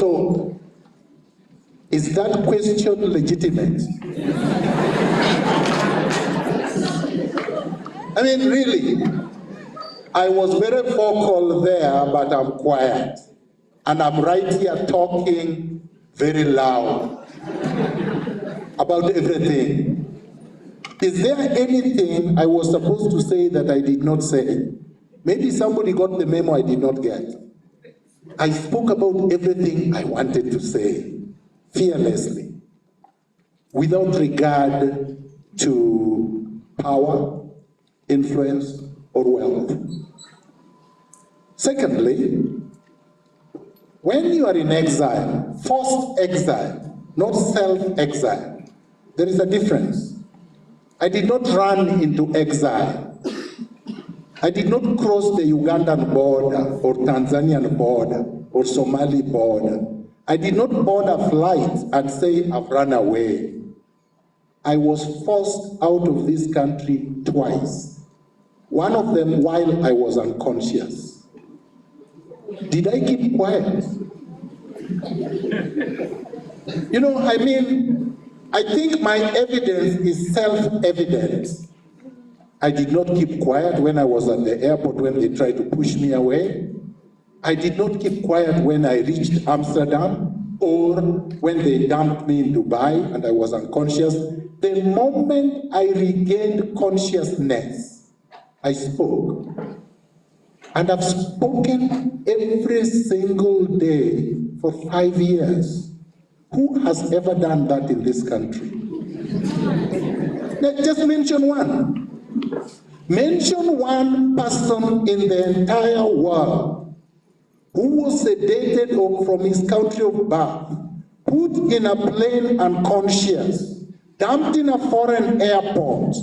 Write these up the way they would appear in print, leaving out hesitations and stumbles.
So, is that question legitimate? I mean, really, I was very vocal there, but I'm quiet. And I'm right here talking very loud about everything. Is there anything I was supposed to say that I did not say? Maybe somebody got the memo I did not get. I spoke about everything I wanted to say, fearlessly, without regard to power, influence, or wealth. Secondly, when you are in exile, forced exile, not self-exile, there is a difference. I did not run into exile. I did not cross the Ugandan border, or Tanzanian border, or Somali border. I did not board a flight and say, I've run away. I was forced out of this country twice. One of them while I was unconscious. Did I keep quiet? You know, I mean, I think my evidence is self-evident. I did not keep quiet when I was at the airport when they tried to push me away. I did not keep quiet when I reached Amsterdam or when they dumped me in Dubai and I was unconscious. The moment I regained consciousness, I spoke. And I've spoken every single day for 5 years. Who has ever done that in this country? Now, just mention one. Mention one person in the entire world who was sedated or from his country of birth, put in a plane unconscious, dumped in a foreign airport,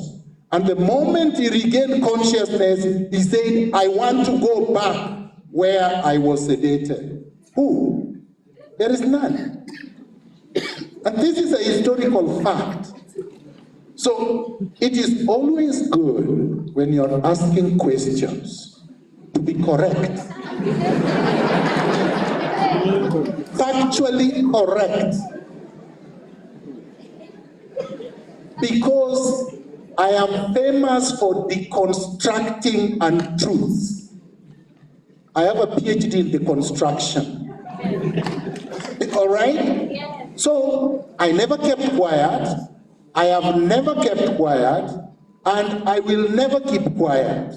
and the moment he regained consciousness, he said, I want to go back where I was sedated. Who? There is none. And this is a historical fact. So it is always good when you're asking questions to be correct. Factually correct. Because I am famous for deconstructing untruths. I have a PhD in deconstruction. All right? So I never kept quiet. I have never kept quiet, and I will never keep quiet.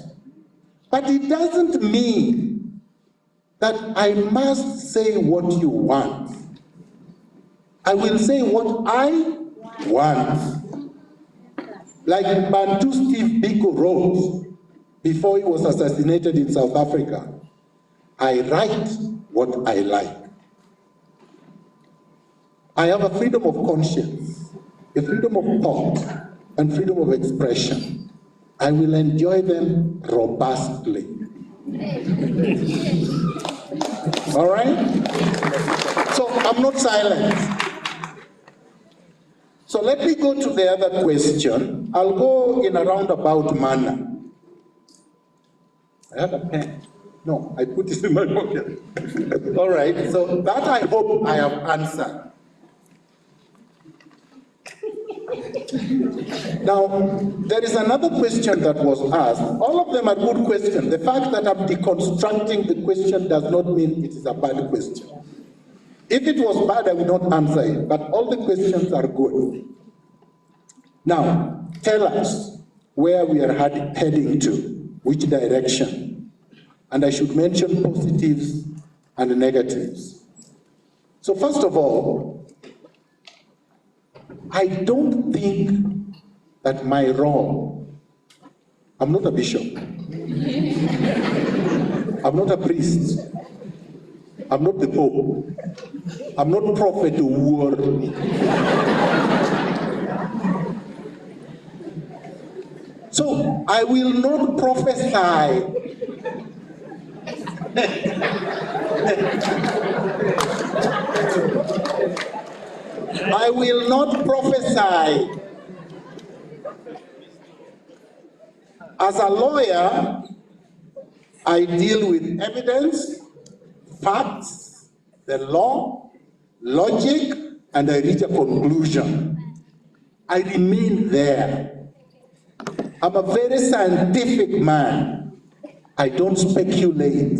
But it doesn't mean that I must say what you want. I will say what I want. Like Bantu Steve Biko wrote before he was assassinated in South Africa, I write what I like. I have a freedom of conscience, a freedom of thought, and freedom of expression. I will enjoy them robustly. All right? So I'm not silent. So let me go to the other question. I'll go in a roundabout manner. I have a pen. No, I put it in my pocket. All right, so that I hope I have answered. Now, there is another question that was asked. All of them are good questions. The fact that I'm deconstructing the question does not mean it is a bad question. If it was bad, I would not answer it, but all the questions are good. Now, tell us where we are heading to, which direction. And I should mention positives and negatives. So first of all, I don't think that my role, I'm not a bishop, I'm not a priest, I'm not the Pope, I'm not Prophet War. So I will not prophesy. I will not prophesy. As a lawyer, I deal with evidence, facts, the law, logic, and I reach a conclusion. I remain there. I'm a very scientific man. I don't speculate.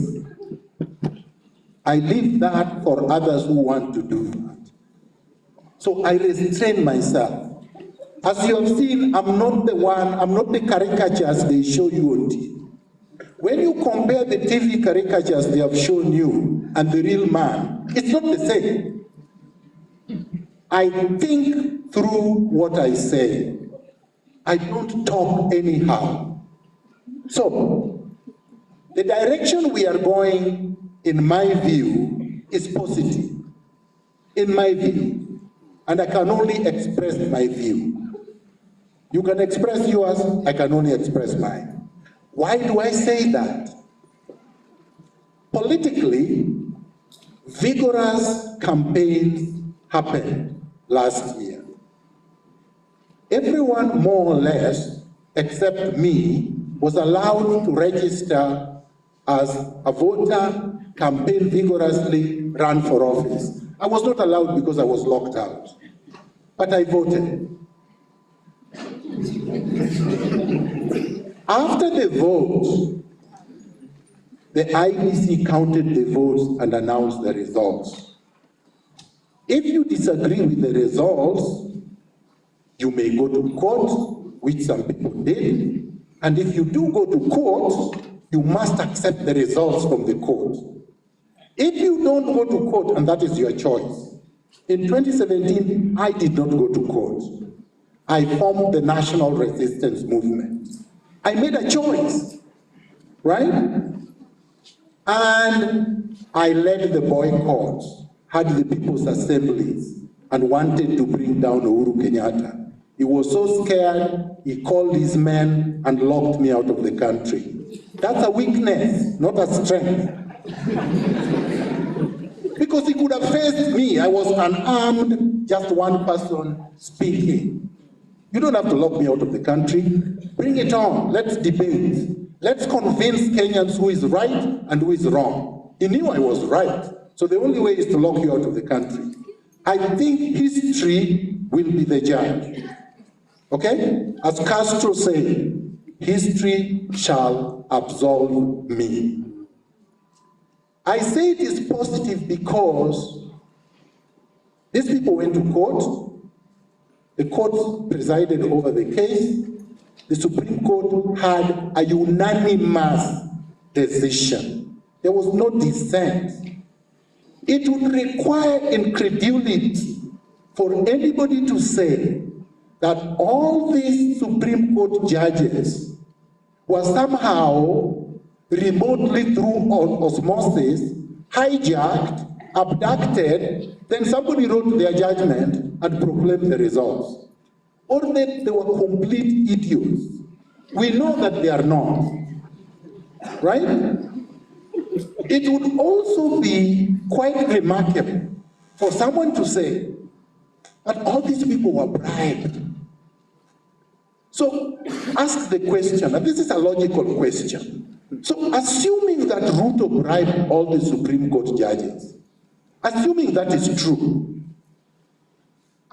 I leave that for others who want to do that. So I restrain myself. As you have seen, I'm not the caricatures they show you on TV. When you compare the TV caricatures they have shown you and the real man, it's not the same. I think through what I say. I don't talk anyhow. So, the direction we are going, in my view, is positive. In my view. And I can only express my view. You can express yours, I can only express mine. Why do I say that? Politically, vigorous campaigns happened last year. Everyone, more or less, except me, was allowed to register as a voter, campaign vigorously, run for office. I was not allowed because I was locked out, but I voted. After the vote, the IEC counted the votes and announced the results. If you disagree with the results, you may go to court, which some people did, and if you do go to court, you must accept the results from the court. If you don't go to court, and that is your choice, in 2017, I did not go to court. I formed the National Resistance Movement. I made a choice, right? And I led the boycott, had the people's assemblies, and wanted to bring down Uhuru Kenyatta. He was so scared, he called his men and locked me out of the country. That's a weakness, not a strength. Because he could have faced me. I was unarmed, just one person speaking. You don't have to lock me out of the country. Bring it on, let's debate. Let's convince Kenyans who is right and who is wrong. He knew I was right, so the only way is to lock you out of the country. I think history will be the judge. Okay? As Castro said, history shall absolve me. I say it is positive because these people went to court. The court presided over the case. The Supreme Court had a unanimous decision. There was no dissent. It would require incredulity for anybody to say that all these Supreme Court judges were somehow remotely through osmosis, hijacked, abducted, then somebody wrote their judgment and proclaimed the results. Or that they were complete idiots. We know that they are not, right? It would also be quite remarkable for someone to say that all these people were bribed. So ask the question, and this is a logical question. So assuming that Ruto bribed all the Supreme Court judges, assuming that is true,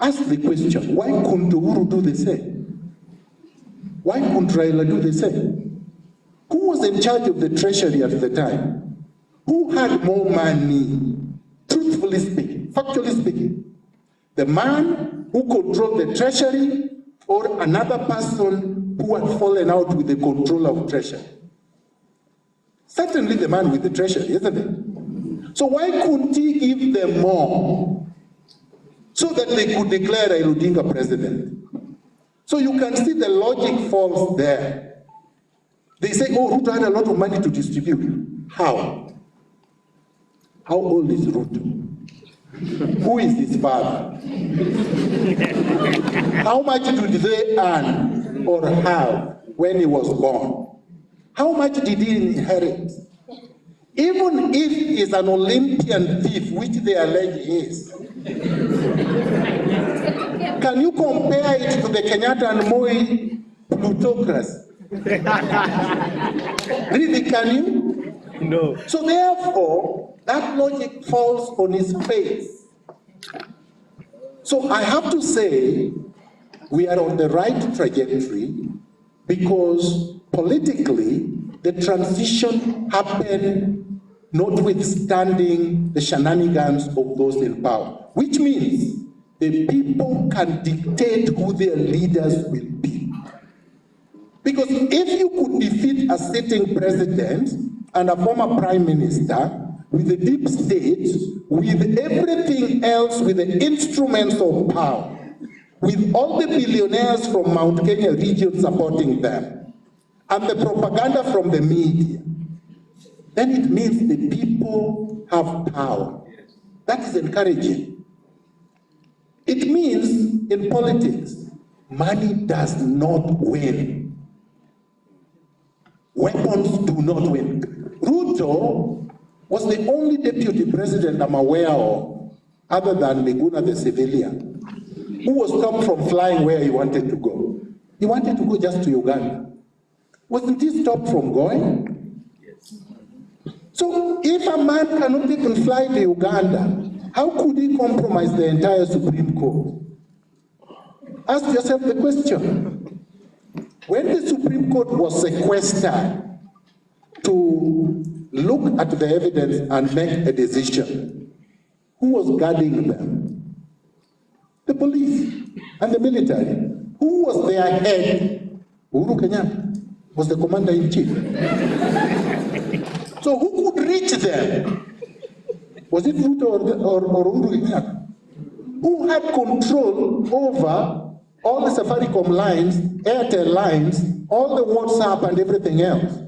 ask the question, why couldn't Uhuru do the same? Why couldn't Raila do the same? Who was in charge of the treasury at the time? Who had more money? Truthfully speaking, factually speaking, the man who controlled the treasury or another person who had fallen out with the control of treasury? Certainly the man with the treasury, isn't it? So why couldn't he give them more so that they could declare Raila Odinga president? So you can see the logic falls there. They say, oh, Ruto had a lot of money to distribute. How? How old is Ruto? Who is his father? How much did they earn or have when he was born? How much did he inherit? Even if he's an Olympian thief, which they allege he is, can you compare it to the Kenyatta and Moi plutocracy? Really, can you? No. So therefore, that logic falls on his face. So I have to say, we are on the right trajectory because politically, the transition happened notwithstanding the shenanigans of those in power, which means the people can dictate who their leaders will be. Because if you could defeat a sitting president and a former prime minister with the deep state, with everything else, with the instruments of power, with all the billionaires from Mount Kenya region supporting them, and the propaganda from the media, then it means the people have power. That is encouraging. It means in politics, money does not win. Weapons do not win. Ruto was the only deputy president I'm aware of, other than Miguna the civilian, who was stopped from flying where he wanted to go. He wanted to go just to Uganda. Wasn't he stopped from going? Yes. So if a man cannot even fly to Uganda, how could he compromise the entire Supreme Court? Ask yourself the question. When the Supreme Court was sequestered to look at the evidence and make a decision, who was guarding them? The police and the military. Who was their head? Uhuru Kenyatta was the commander-in-chief. So who could reach them? Was it Ruto or Uhuru Kenyatta? Who had control over all the Safaricom lines, Airtel lines, all the WhatsApp and everything else?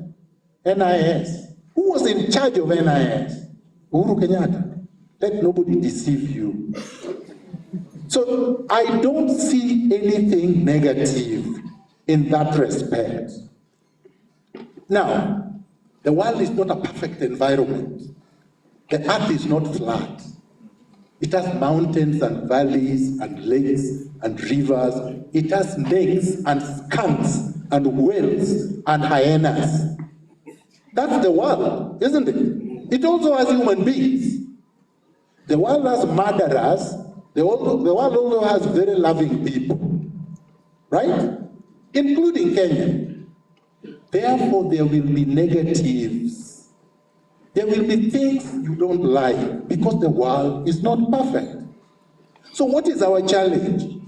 NIS. Who was in charge of NIS? Uhuru Kenyatta. Let nobody deceive you. So I don't see anything negative in that respect. Now, the world is not a perfect environment. The earth is not flat. It has mountains and valleys and lakes and rivers. It has snakes and skunks and whales and hyenas. That's the world, isn't it? It also has human beings. The world has murderers. The world also has very loving people, right? Including Kenya. Therefore, there will be negatives. There will be things you don't like because the world is not perfect. So what is our challenge?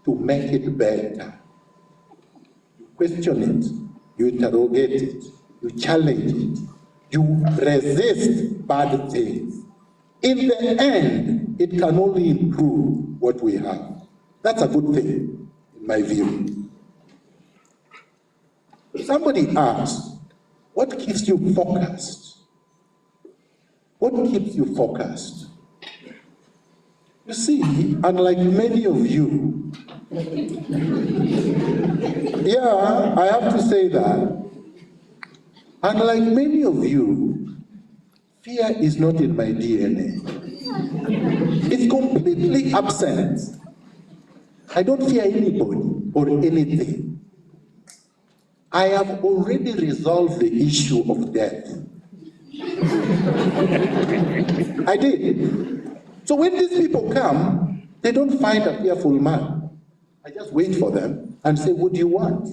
To make it better. You question it, you interrogate it, you challenge it, you resist bad things. In the end, it can only improve what we have. That's a good thing, in my view. Somebody asked, what keeps you focused? What keeps you focused? You see, unlike many of you, yeah, I have to say that, unlike many of you, fear is not in my DNA. It's completely absent. I don't fear anybody or anything. I have already resolved the issue of death. I did. So when these people come, they don't find a fearful man. I just wait for them and say, what do you want?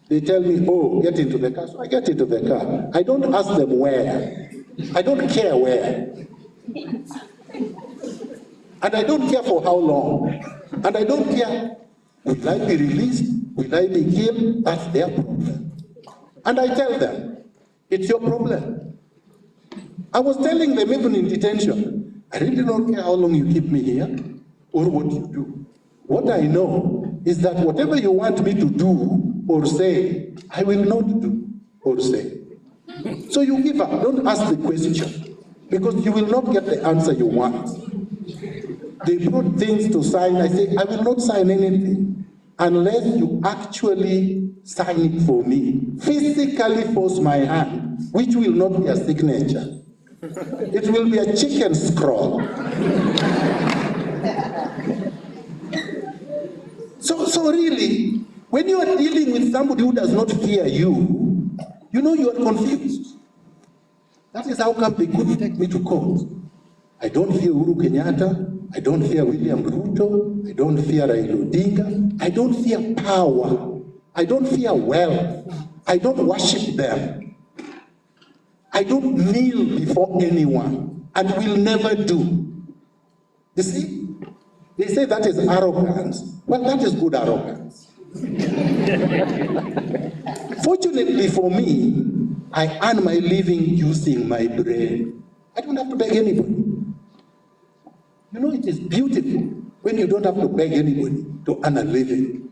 They tell me, oh, get into the car. So I get into the car. I don't ask them where. I don't care where. And I don't care for how long. And I don't care, will I be released? Will I be killed? That's their problem. And I tell them, it's your problem. I was telling them even in detention, I really don't care how long you keep me here or what you do. What I know is that whatever you want me to do or say, I will not do or say. So you give up, don't ask the question, because you will not get the answer you want. They brought things to sign, I say, I will not sign anything unless you actually sign it for me. Physically force my hand, which will not be a signature. It will be a chicken scrawl. So really, when you are dealing with somebody who does not fear you, you know you are confused. That is how come they couldn't take me to court. I don't fear Uhuru Kenyatta. I don't fear William Ruto. I don't fear Raila Odinga. I don't fear power. I don't fear wealth. I don't worship them. I don't kneel before anyone and will never do. You see, they say that is arrogance. Well, that is good arrogance. Fortunately for me, I earn my living using my brain. I don't have to beg anybody. You know, it is beautiful when you don't have to beg anybody to earn a living.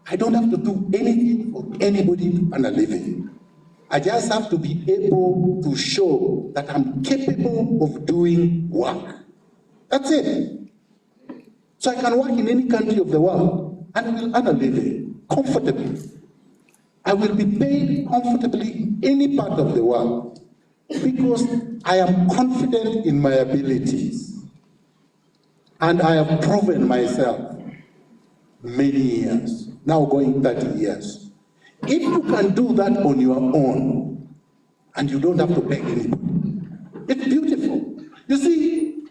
I don't have to do anything for anybody to earn a living. I just have to be able to show that I'm capable of doing work. That's it. So I can work in any country of the world and I will earn a living comfortably. I will be paid comfortably in any part of the world because I am confident in my abilities. And I have proven myself many years, now going 30 years. If you can do that on your own, and you don't have to beg anybody, it's beautiful. You see,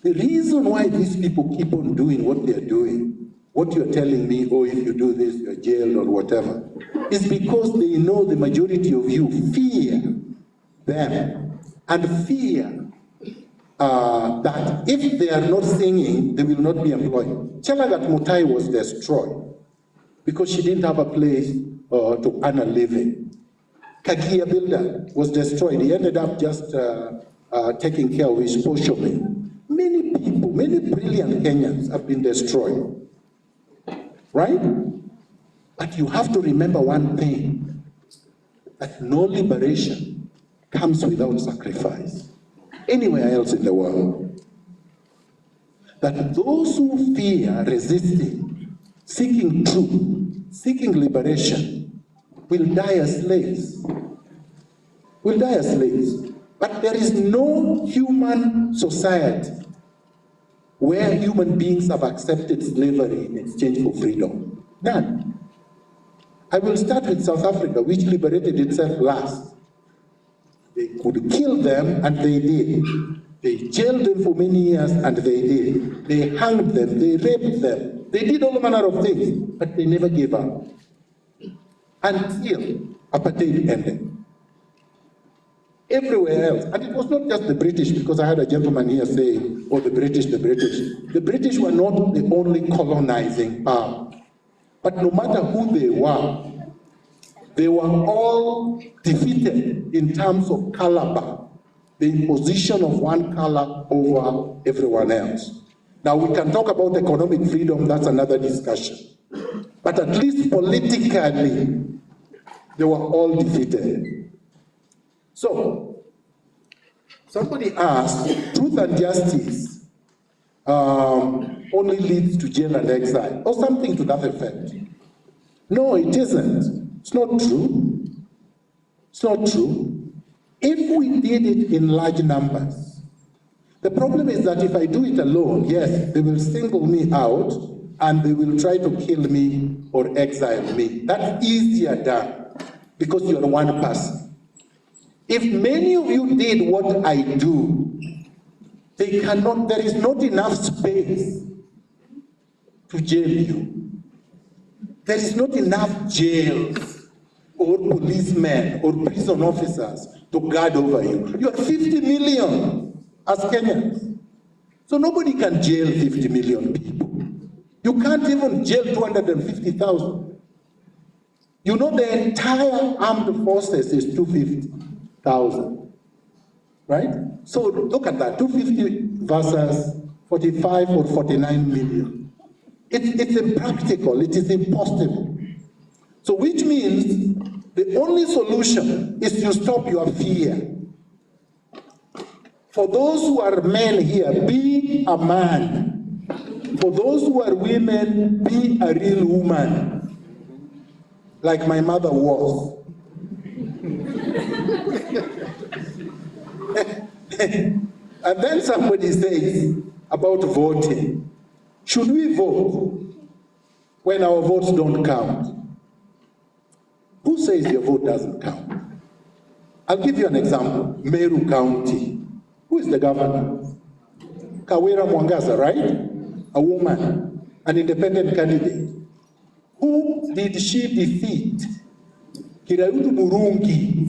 the reason why these people keep on doing what they're doing, what you're telling me, oh, if you do this, you're jailed or whatever, is because they know the majority of you fear them and fear that if they are not singing, they will not be employed. Chelagat Mutai was destroyed because she didn't have a place to earn a living. Kagia Builder was destroyed. He ended up just taking care of his poshomi. Many people, many brilliant Kenyans have been destroyed. Right? But you have to remember one thing, that no liberation comes without sacrifice. Anywhere else in the world, that those who fear resisting, seeking truth, seeking liberation, will die as slaves. Will die as slaves. But there is no human society where human beings have accepted slavery in exchange for freedom. None. I will start with South Africa, which liberated itself last. They could kill them, and they did. They jailed them for many years, and they did. They hanged them, they raped them. They did all manner of things, but they never gave up. Until apartheid ended. Everywhere else, and it was not just the British, because I had a gentleman here saying, oh, the British, the British. The British were not the only colonizing power. But no matter who they were all defeated in terms of caliber, the imposition of one color over everyone else. Now we can talk about economic freedom, that's another discussion. But at least politically, they were all defeated. So, somebody asked, truth and justice only leads to jail and exile, or something to that effect. No, it isn't. It's not true. It's not true. If we did it in large numbers, the problem is that if I do it alone, yes, they will single me out and they will try to kill me or exile me. That's easier done because you're one person. If many of you did what I do, there is not enough space to jail you. There is not enough jails or policemen or prison officers to guard over you. You are 50 million as Kenyans. So nobody can jail 50 million people. You can't even jail 250,000. You know the entire armed forces is 250,000, right? So look at that, 250 versus 45 or 49 million. It's impractical, it is impossible. So which means the only solution is to stop your fear. For those who are men here, be a man. For those who are women, be a real woman. Like my mother was. And then somebody says about voting. Should we vote when our votes don't count? Who says your vote doesn't count? I'll give you an example. Meru County. Who is the governor? Kawira Mwangaza, right? A woman, an independent candidate. Who did she defeat? Kirautu Murungi.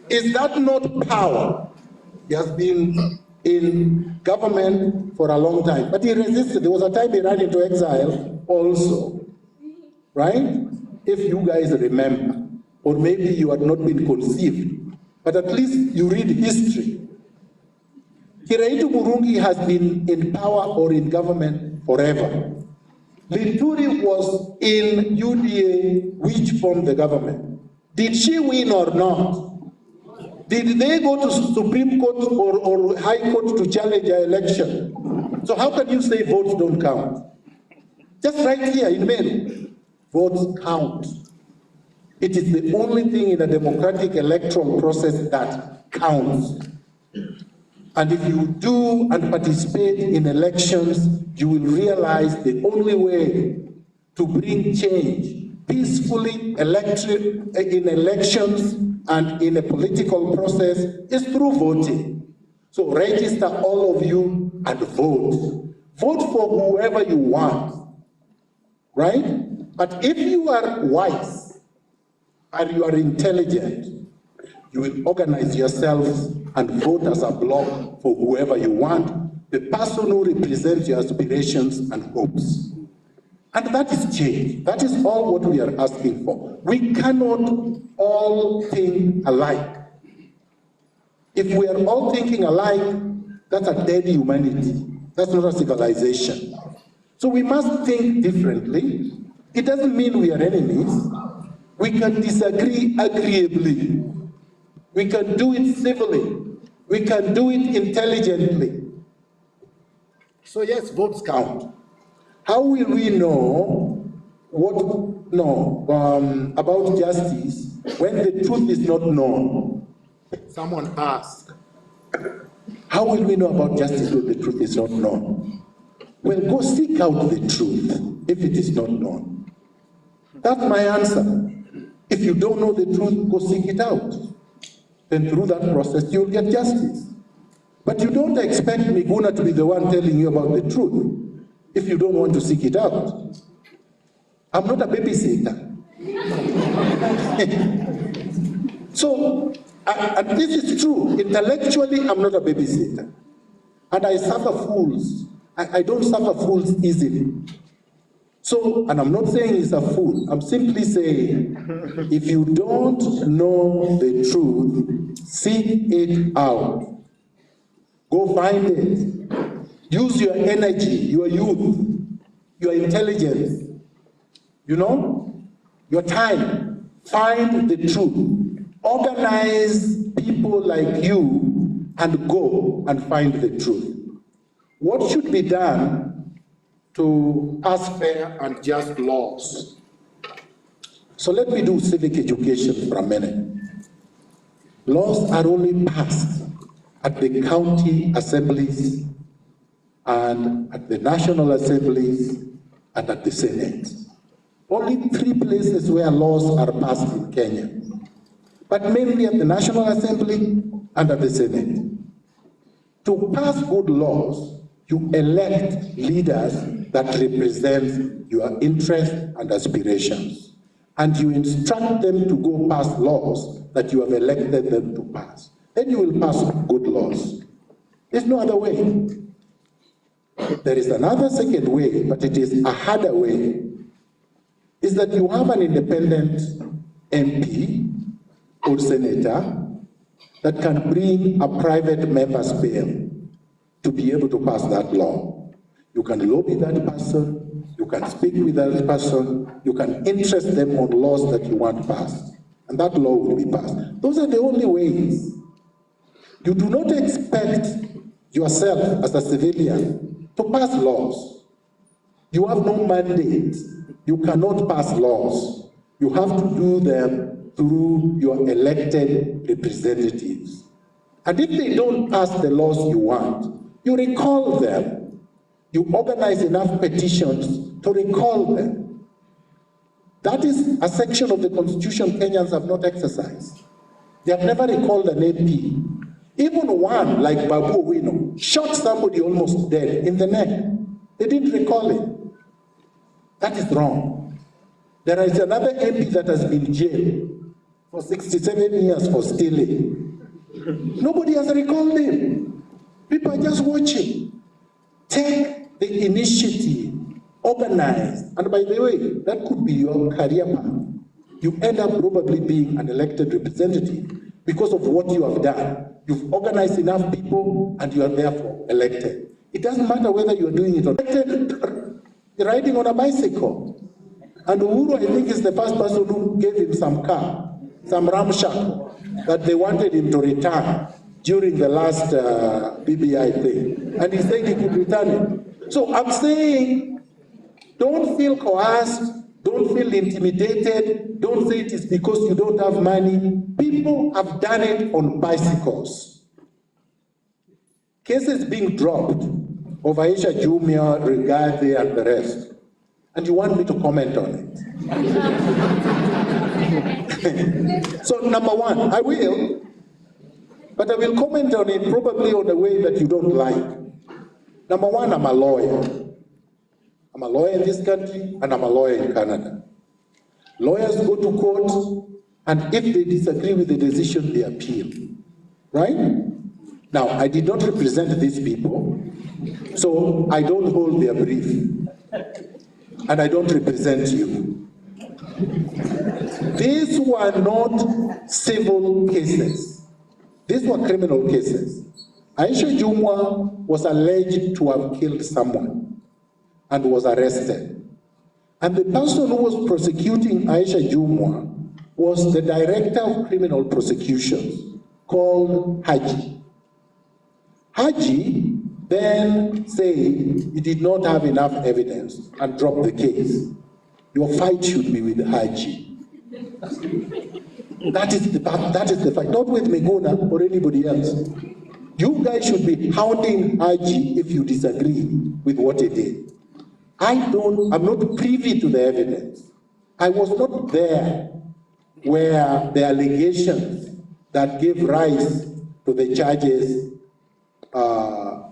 Is that not power? He has been in government for a long time, but he resisted. There was a time he ran into exile also, right? If you guys remember, or maybe you had not been conceived, but at least you read history. Kiraitu Murungi has been in power or in government forever. Linturi was in UDA, which formed the government. Did she win or not? Did they go to Supreme Court or High Court to challenge our election? So how can you say votes don't count? Just right here in Meru, votes count. It is the only thing in a democratic electoral process that counts. And if you do and participate in elections, you will realize the only way to bring change peacefully in elections and in a political process is through voting. So register all of you and vote. Vote for whoever you want, right? But if you are wise and you are intelligent, you will organize yourselves and vote as a bloc for whoever you want, the person who represents your aspirations and hopes. And that is change. That is all what we are asking for. We cannot all think alike. If we are all thinking alike, that's a dead humanity. That's not a civilization. So we must think differently. It doesn't mean we are enemies. We can disagree agreeably. We can do it civilly. We can do it intelligently. So yes, votes count. How will we know about justice when the truth is not known? Someone asked, how will we know about justice when the truth is not known? Well, go seek out the truth if it is not known. That's my answer. If you don't know the truth, go seek it out. Then through that process, you'll get justice. But you don't expect Miguna to be the one telling you about the truth if you don't want to seek it out. I'm not a babysitter. So, and this is true. Intellectually, I'm not a babysitter. And I suffer fools. I don't suffer fools easily. So, and I'm not saying he's a fool. I'm simply saying, if you don't know the truth, seek it out. Go find it. Use your energy, your youth, your intelligence, your time. Find the truth. Organize people like you and go and find the truth. What should be done to pass fair and just laws? So let me do civic education for a minute. Laws are only passed at the county assemblies and at the national assemblies and at the Senate. Only 3 places where laws are passed in Kenya, but mainly at the National Assembly and at the Senate. To pass good laws, you elect leaders that represent your interests and aspirations, and you instruct them to go pass laws that you have elected them to pass. Then you will pass good laws. There's no other way. There is another second way, but it is a harder way, is that you have an independent MP or senator that can bring a private member's bill to be able to pass that law. You can lobby that person, you can speak with that person, you can interest them on laws that you want passed, and that law will be passed. Those are the only ways. You do not expect yourself as a civilian to pass laws. You have no mandate. You cannot pass laws. You have to do them through your elected representatives. And if they don't pass the laws you want, you recall them. You organize enough petitions to recall them. That is a section of the Constitution Kenyans have not exercised. They have never recalled an AP. Even one, like Babu Owino, shot somebody almost dead in the neck. They didn't recall it. That is wrong. There is another MP that has been jailed for 67 years for stealing. Nobody has recalled him. People are just watching. Take the initiative, organize, and by the way, that could be your career path. You end up probably being an elected representative because of what you have done. You've organized enough people and you are therefore elected. It doesn't matter whether you're doing it on riding on a bicycle. And Uhuru, I think, is the first person who gave him some car, some ramshackle, that they wanted him to return during the last BBI thing. And he said he could return it. So I'm saying, don't feel coerced, don't feel intimidated, don't say it is because you don't have money. People have done it on bicycles. Cases being dropped of Aisha Jumia, Rigathi, and the rest. And you want me to comment on it. So number one, I will, but I will comment on it probably on a way that you don't like. Number one, I'm a lawyer. I'm a lawyer in this country, and I'm a lawyer in Canada. Lawyers go to court, and if they disagree with the decision, they appeal, right? Now, I did not represent these people, so I don't hold their brief, and I don't represent you. These were not civil cases. These were criminal cases. Aisha Jumwa was alleged to have killed someone and was arrested. And the person who was prosecuting Aisha Jumwa was the director of criminal prosecutions called Haji. Haji then said he did not have enough evidence and dropped the case. Your fight should be with Haji. That is the fight, not with Miguna or anybody else. You guys should be hounding Haji if you disagree with what he did. I'm not privy to the evidence. I was not there where the allegations that gave rise to the charges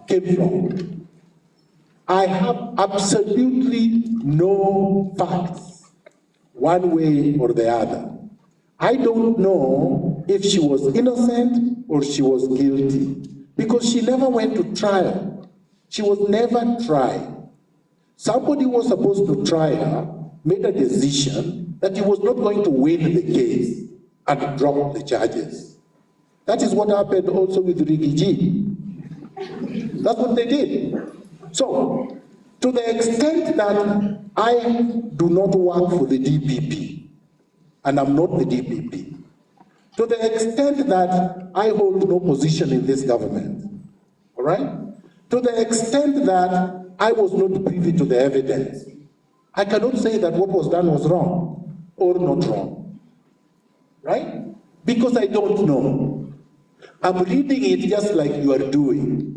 came from. I have absolutely no facts, one way or the other. I don't know if she was innocent or she was guilty, because she never went to trial. She was never tried. Somebody was supposed to try her, made a decision that he was not going to win the case and drop the charges. That is what happened also with Rigiji. That's what they did. So, to the extent that I do not work for the DPP, and I'm not the DPP, to the extent that I hold no position in this government, all right? To the extent that I was not privy to the evidence, I cannot say that what was done was wrong or not wrong, right? Because I don't know. I'm reading it just like you are doing.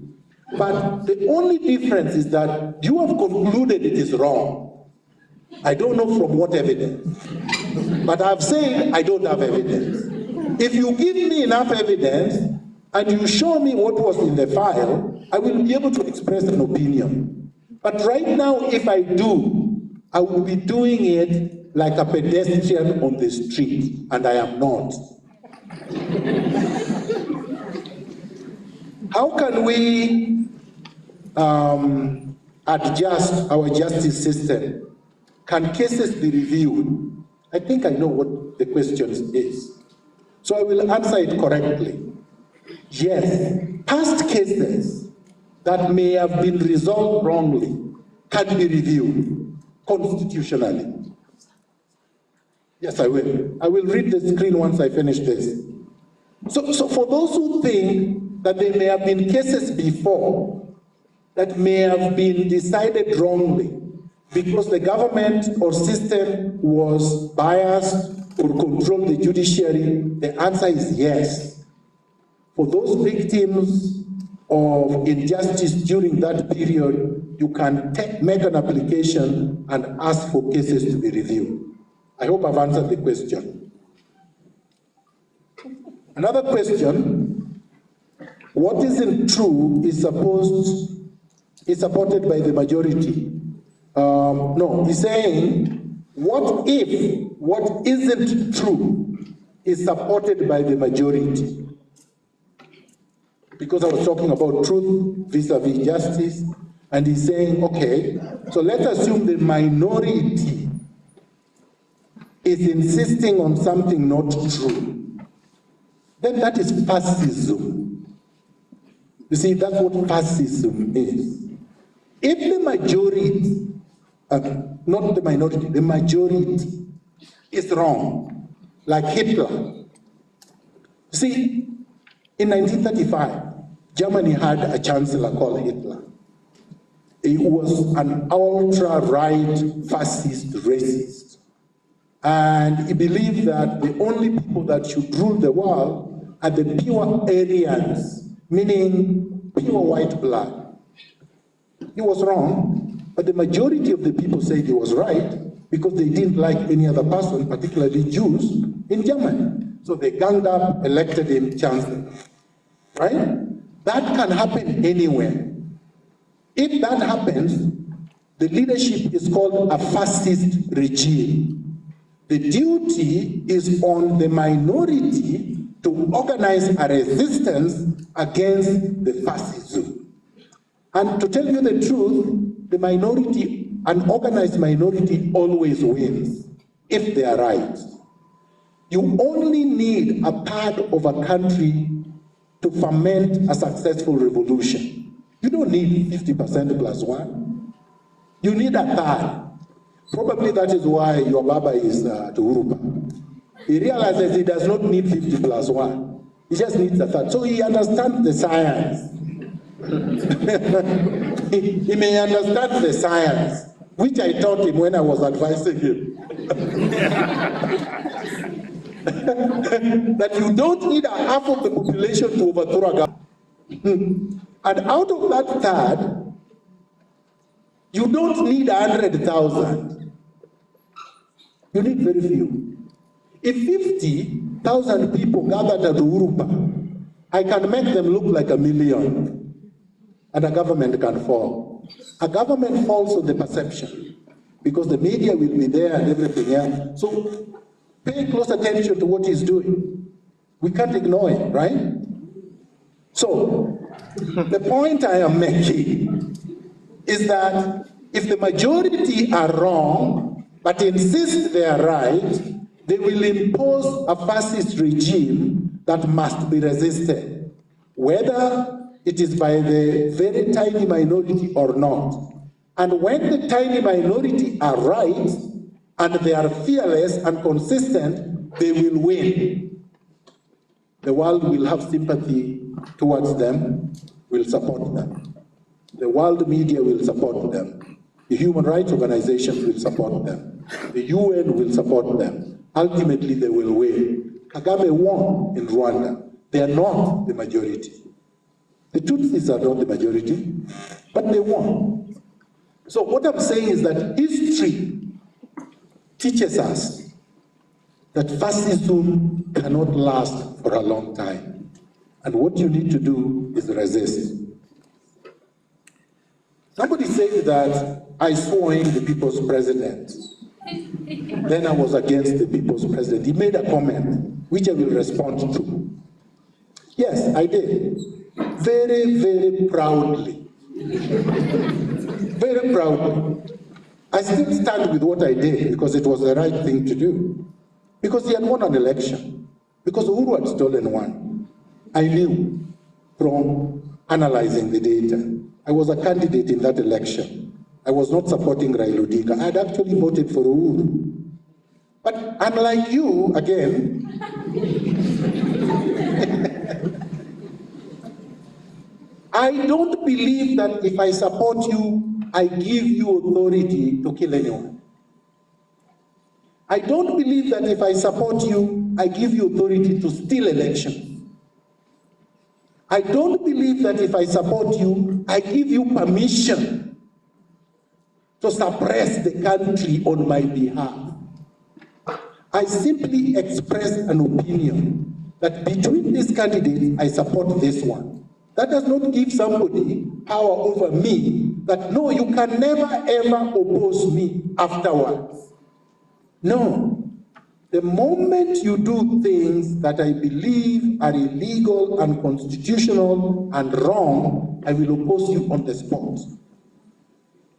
But the only difference is that you have concluded it is wrong. I don't know from what evidence. But I've said I don't have evidence. If you give me enough evidence and you show me what was in the file, I will be able to express an opinion. But right now, if I do, I will be doing it like a pedestrian on the street, and I am not. How can we adjust our justice system? Can cases be reviewed? I think I know what the question is. So I will answer it correctly. Yes, past cases that may have been resolved wrongly can be reviewed constitutionally. Yes, I will. I will read the screen once I finish this. So for those who think that there may have been cases before that may have been decided wrongly because the government or system was biased or controlled the judiciary, the answer is yes. For those victims of injustice during that period, you can make an application and ask for cases to be reviewed. I hope I've answered the question. Another question what isn't true is supported by the majority. No, he's saying, what if what isn't true is supported by the majority? Because I was talking about truth vis-a-vis justice, and he's saying, okay, so let's assume the minority is insisting on something not true. Then that is fascism. You see, that's what fascism is. If the majority, not the minority, the majority is wrong, like Hitler. See, in 1935, Germany had a chancellor called Hitler. He was an ultra-right fascist racist. And he believed that the only people that should rule the world are the pure Aryans, meaning pure white blood. He was wrong, but the majority of the people said he was right because they didn't like any other person, particularly Jews, in Germany. So they ganged up, elected him chancellor, right? That can happen anywhere. If that happens, the leadership is called a fascist regime. The duty is on the minority to organize a resistance against the fascism. And to tell you the truth, the minority, an organized minority always wins, if they are right. You only need a part of a country to foment a successful revolution. You don't need 50% plus one. You need a third. Probably that is why your Baba is to Urupa. He realizes he does not need 50 plus one. He just needs a third. So he understands the science. he may understand the science, which I taught him when I was advising him. That you don't need a half of the population to overthrow a government. And out of that third, you don't need 100,000. You need very few. If 50,000 people gathered at Urupa, I can make them look like 1 million, and a government can fall. A government falls on the perception, because the media will be there and everything else. So pay close attention to what he's doing. We can't ignore it, right? So, the point I am making is that if the majority are wrong, but insist they are right, they will impose a fascist regime that must be resisted, whether it is by the very tiny minority or not. And when the tiny minority are right, and they are fearless and consistent, they will win. The world will have sympathy towards them, will support them. The world media will support them. The human rights organizations will support them. The UN will support them. Ultimately, they will win. Kagame won in Rwanda. They are not the majority. The Tutsis are not the majority, but they won. So what I'm saying is that history teaches us that fascism cannot last for a long time. And what you need to do is resist. Somebody said that I swore in the people's president. Then I was against the people's president. He made a comment, which I will respond to. Yes, I did. Very, very proudly. Very proudly. I still stand with what I did because it was the right thing to do. Because he had won an election. Because Uhuru had stolen one. I knew from analyzing the data. I was a candidate in that election. I was not supporting Raila Odinga. I had actually voted for Uhuru. But unlike you, again, I don't believe that if I support you, I give you authority to kill anyone. I don't believe that if I support you, I give you authority to steal elections. I don't believe that if I support you, I give you permission to suppress the country on my behalf. I simply express an opinion that between these candidates, I support this one. That does not give somebody power over me that, no, you can never ever oppose me afterwards. No. The moment you do things that I believe are illegal, unconstitutional, and wrong, I will oppose you on the spot.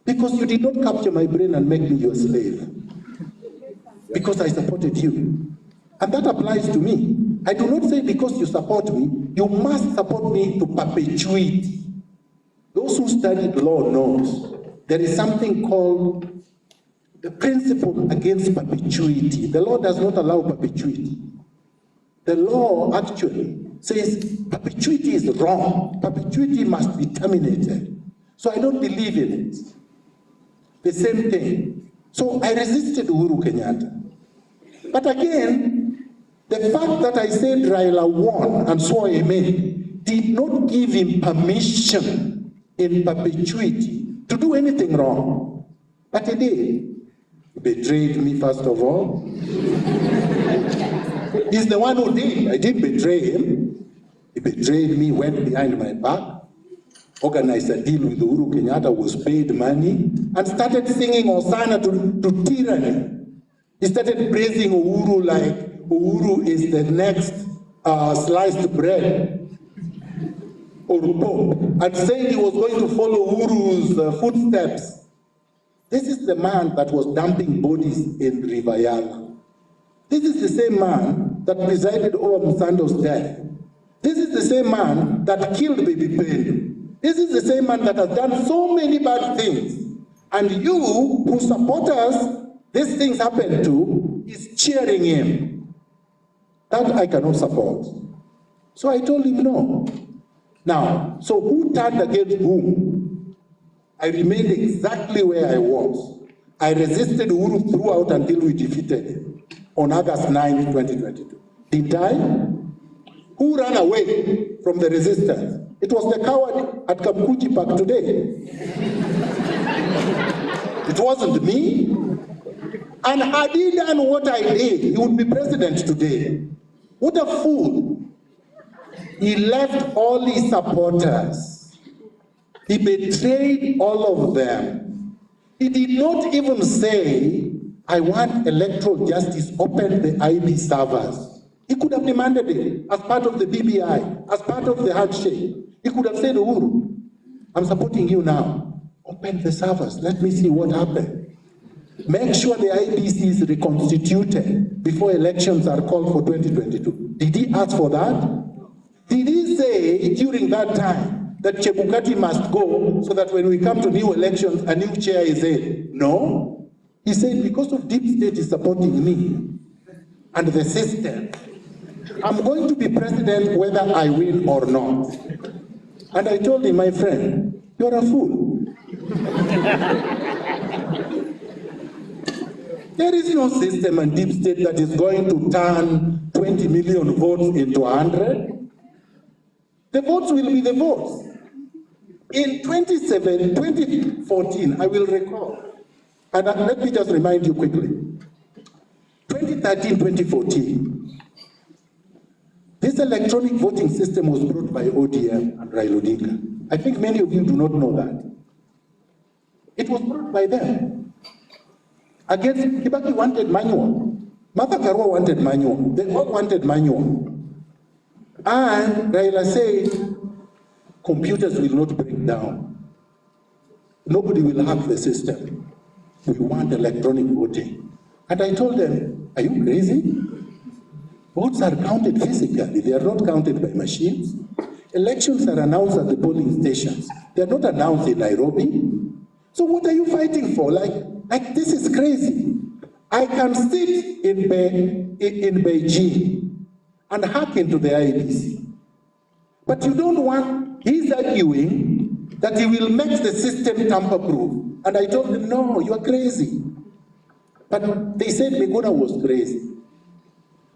Because you did not capture my brain and make me your slave. Because I supported you. And that applies to me. I do not say because you support me, you must support me to perpetuity. Those who studied law knows there is something called the principle against perpetuity. The law does not allow perpetuity. The law actually says perpetuity is wrong. Perpetuity must be terminated. So I don't believe in it. The same thing. So I resisted Uhuru Kenyatta. But again, the fact that I said Raila won and swore amen did not give him permission in perpetuity to do anything wrong. But he did. He betrayed me, first of all. He's the one who did. I didn't betray him. He betrayed me, went behind my back, organized a deal with Uhuru Kenyatta, was paid money, and started singing Hosanna to tyranny. He started praising Uhuru like Uhuru is the next sliced bread or Pope, and saying he was going to follow Uhuru's footsteps. This is the man that was dumping bodies in River Yala. This is the same man that presided over Musando's death. This is the same man that killed Baby Pendu. This is the same man that has done so many bad things. And you, who support us, these things happen to, is cheering him. That I cannot support. So I told him no. Now, so who turned against whom? I remained exactly where I was. I resisted Uhuru throughout until we defeated him on August 9, 2022. Did I? Who ran away from the resistance? It was the coward at Kamukuji Park today. It wasn't me. And had he done what I did, he would be president today. What a fool. He left all his supporters. He betrayed all of them. He did not even say, I want electoral justice, open the IB servers. He could have demanded it as part of the BBI, as part of the handshake. He could have said, Uhuru, I'm supporting you now. Open the servers, let me see what happened. Make sure the IBC is reconstituted before elections are called for 2022. Did he ask for that? Did he say during that time that Chebukati must go so that when we come to new elections, a new chair is in? No. He said, because of deep state is supporting me and the system, I'm going to be president whether I win or not. And I told him, my friend, you're a fool. There is no system and deep state that is going to turn 20 million votes into 100. The votes will be the votes. In 2014, I will recall, and let me just remind you quickly, 2013, 2014, this electronic voting system was brought by ODM and Raila Odinga. I think many of you do not know that. It was brought by them. Against, Kibaki wanted manual. Martha Karua wanted manual. They all wanted manual. And Raila said, computers will not break down. Nobody will hack the system. We want electronic voting. And I told them, are you crazy? Votes are counted physically. They are not counted by machines. Elections are announced at the polling stations. They are not announced in Nairobi. So what are you fighting for? Like this is crazy. I can sit in Beijing and hack into the IBC. But you don't want, he's arguing that he will make the system tamper-proof. And I told him, no, you are crazy. But they said Miguna was crazy.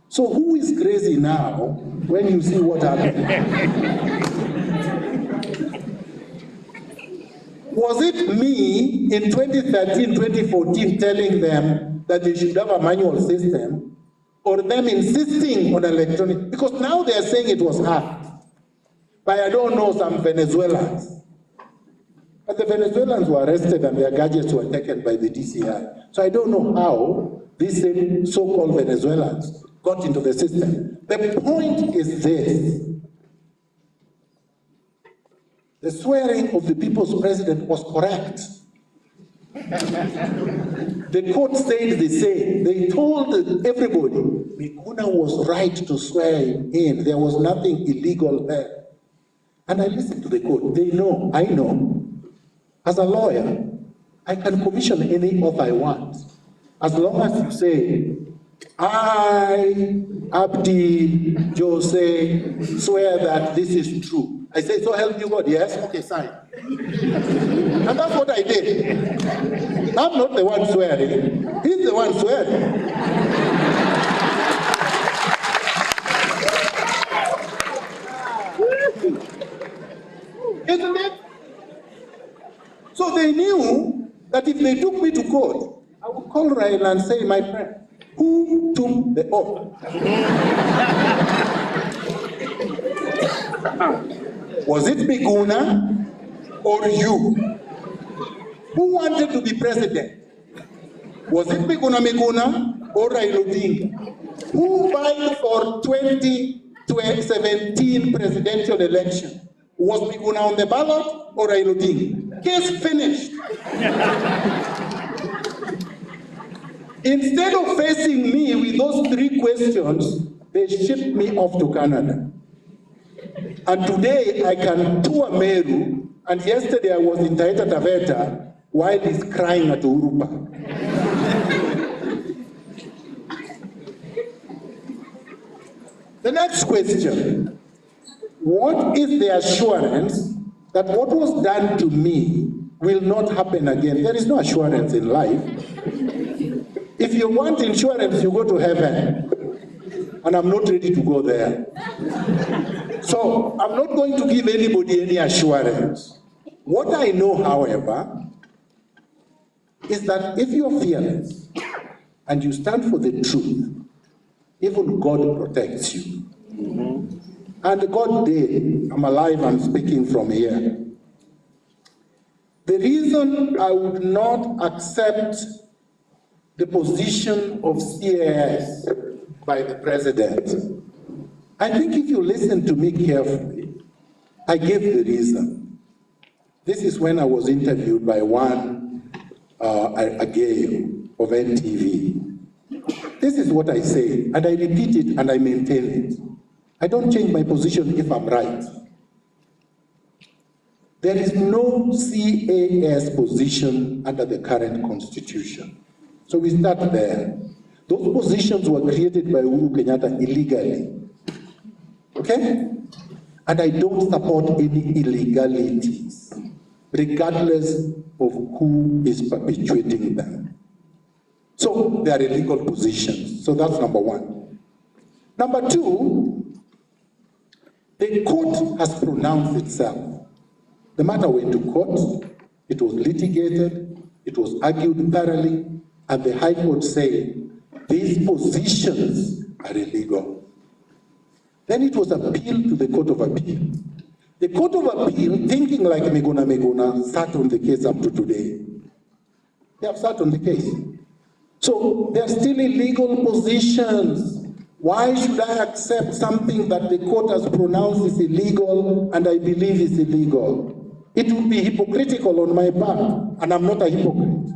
So who is crazy now when you see what happened? Was it me in 2013, 2014 telling them that they should have a manual system, or them insisting on electronic? Because now they are saying it was hacked. But I don't know some Venezuelans. But the Venezuelans were arrested and their gadgets were taken by the DCI. So I don't know how these same so-called Venezuelans got into the system. The point is this. The swearing of the people's president was correct. The court said the same. They told everybody, Miguna was right to swear him in. There was nothing illegal there. And I listened to the court. They know, I know. As a lawyer, I can commission any oath I want. As long as you say, I, Abdi Jose, swear that this is true. I say, so help you God. Yes? Okay, sign. And that's what I did. I'm not the one swearing. He's the one swearing. Isn't it? So they knew that if they took me to court, I would call Raila and say, my friend, who took the oath? Was it Miguna or you? Who wanted to be president? Was it Miguna Miguna or Raila Odinga? Who filed for 2017 presidential election? Was Miguna on the ballot or Raila Odinga? Case finished. Instead of facing me with those three questions, they shipped me off to Canada. And today I can tour Meru, and yesterday I was in Taita Taveta while he's crying at Urupa. The next question. What is the assurance that what was done to me will not happen again? There is no assurance in life. If you want insurance, you go to heaven. And I'm not ready to go there. So I'm not going to give anybody any assurance. What I know, however, is that if you're fearless and you stand for the truth, even God protects you. And God did. I'm alive, I'm speaking from here. The reason I would not accept the position of CAS by the president, I think if you listen to me carefully, I gave the reason. This is when I was interviewed by one Ageo of NTV. This is what I say, and I repeat it and I maintain it. I don't change my position if I'm right. There is no CAS position under the current constitution. So we start there. Those positions were created by Uhuru Kenyatta illegally. Okay? And I don't support any illegalities, regardless of who is perpetuating them. So they are illegal positions. So that's number one. Number two, the court has pronounced itself. The matter went to court, it was litigated, it was argued thoroughly, and the High Court said, these positions are illegal. Then it was appealed to the Court of Appeal. The Court of Appeal, thinking like Miguna Miguna, sat on the case up to today. They have sat on the case. So they're still illegal positions. Why should I accept something that the court has pronounced is illegal and I believe is illegal? It would be hypocritical on my part, and I'm not a hypocrite.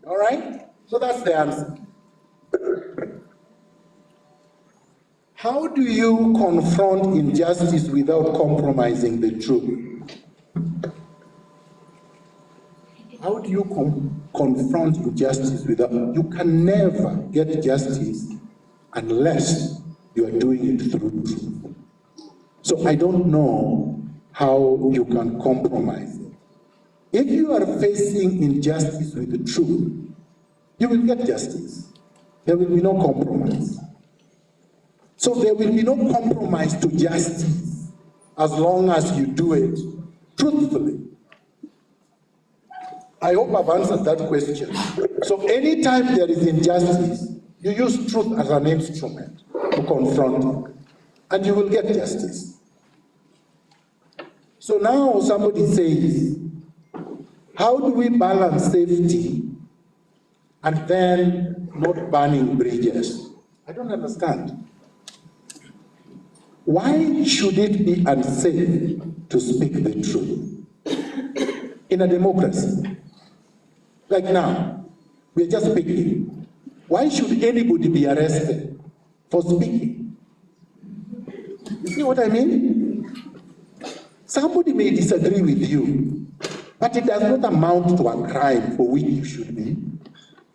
All right? So that's the answer. How do you confront injustice without compromising the truth? How do you confront injustice without... You can never get justice unless you are doing it through truth. So I don't know how you can compromise it. If you are facing injustice with the truth, you will get justice. There will be no compromise. So there will be no compromise to justice as long as you do it truthfully. I hope I've answered that question. So anytime there is injustice, you use truth as an instrument to confront it, and you will get justice. So now somebody says, how do we balance safety and then not burning bridges? I don't understand. Why should it be unsafe to speak the truth in a democracy? Like now, we're just speaking. Why should anybody be arrested for speaking? You see what I mean? Somebody may disagree with you, but it does not amount to a crime for which you should be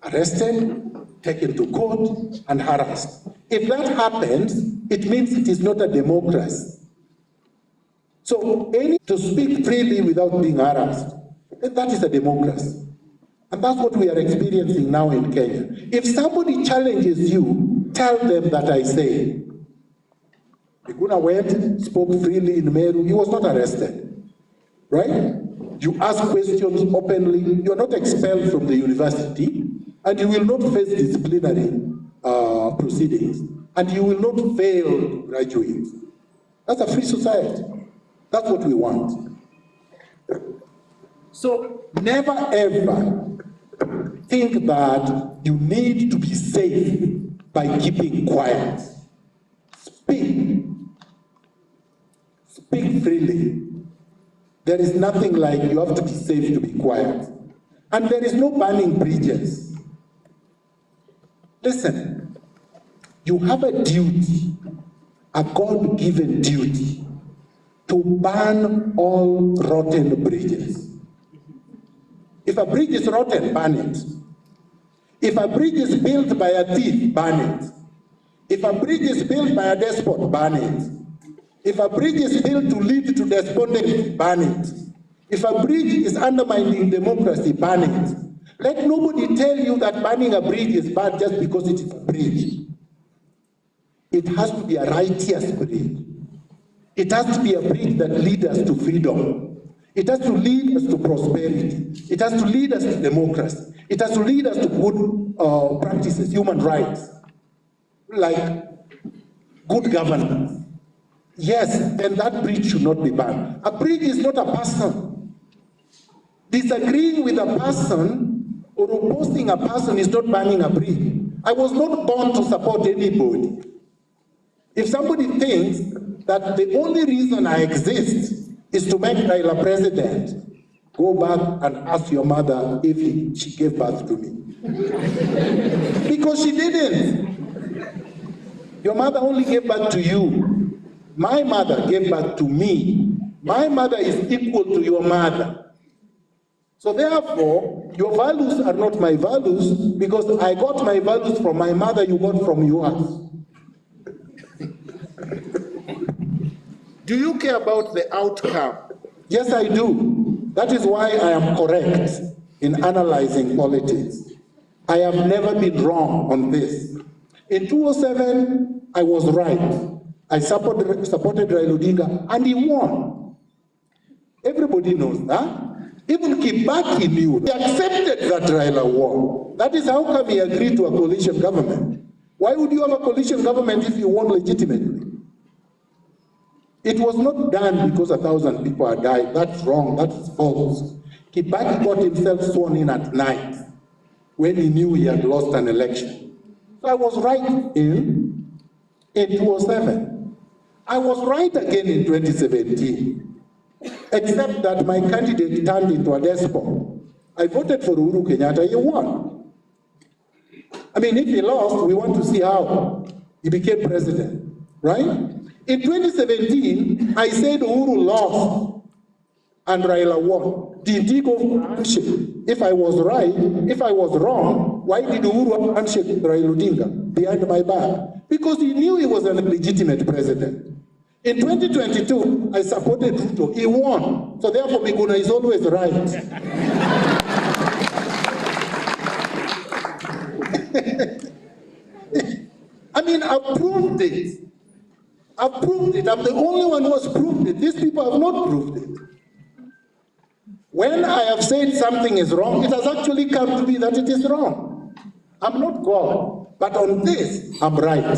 arrested, taken to court, and harassed. If that happens, it means it is not a democracy. So, to speak freely without being harassed, that is a democracy. And that's what we are experiencing now in Kenya. If somebody challenges you, tell them that I say. Miguna went, spoke freely in Meru, he was not arrested, right? You ask questions openly, you are not expelled from the university, and you will not face disciplinary proceedings, and you will not fail graduates. That's a free society. That's what we want. So never ever think that you need to be safe by keeping quiet. Speak. Speak freely. There is nothing like you have to be safe to be quiet. And there is no burning bridges. Listen, you have a duty, a God-given duty, to burn all rotten bridges. If a bridge is rotten, burn it. If a bridge is built by a thief, burn it. If a bridge is built by a despot, burn it. If a bridge is built to lead to despondency, burn it. If a bridge is undermining democracy, burn it. Let nobody tell you that burning a bridge is bad just because it is a bridge. It has to be a righteous bridge. It has to be a bridge that leads us to freedom. It has to lead us to prosperity. It has to lead us to democracy. It has to lead us to good practices, human rights, like good governance. Yes, then that bridge should not be banned. A bridge is not a person. Disagreeing with a person or opposing a person is not banning a bridge. I was not born to support anybody. If somebody thinks that the only reason I exist is to make Raila president, go back and ask your mother if she gave birth to me. Because she didn't. Your mother only gave birth to you. My mother gave birth to me. My mother is equal to your mother. So therefore, your values are not my values because I got my values from my mother, you got from yours. Do you care about the outcome? Yes, I do. That is why I am correct in analyzing politics. I have never been wrong on this. In 2007, I was right. I supported Raila Odinga, and he won. Everybody knows that. Even Kibaki knew. He accepted that Raila won. That is how come he agreed to a coalition government. Why would you have a coalition government if you won legitimately? It was not done because 1,000 people had died. That's wrong. That's false. Kibaki got himself sworn in at night when he knew he had lost an election. So I was right in 2007. I was right again in 2017, except that my candidate turned into a despot. I voted for Uhuru Kenyatta, he won. I mean, if he lost, we want to see how he became president, right? In 2017, I said Uhuru lost and Raila won. Did he go for handshake? If I was right, if I was wrong, why did Uhuru handshake Raila Odinga behind my back? Because he knew he was a legitimate president. In 2022, I supported Ruto. He won. So therefore, Miguna is always right. I mean, I've proved it. I've proved it. I'm the only one who has proved it. These people have not proved it. When I have said something is wrong, it has actually come to be that it is wrong. I'm not God, but on this, I'm right.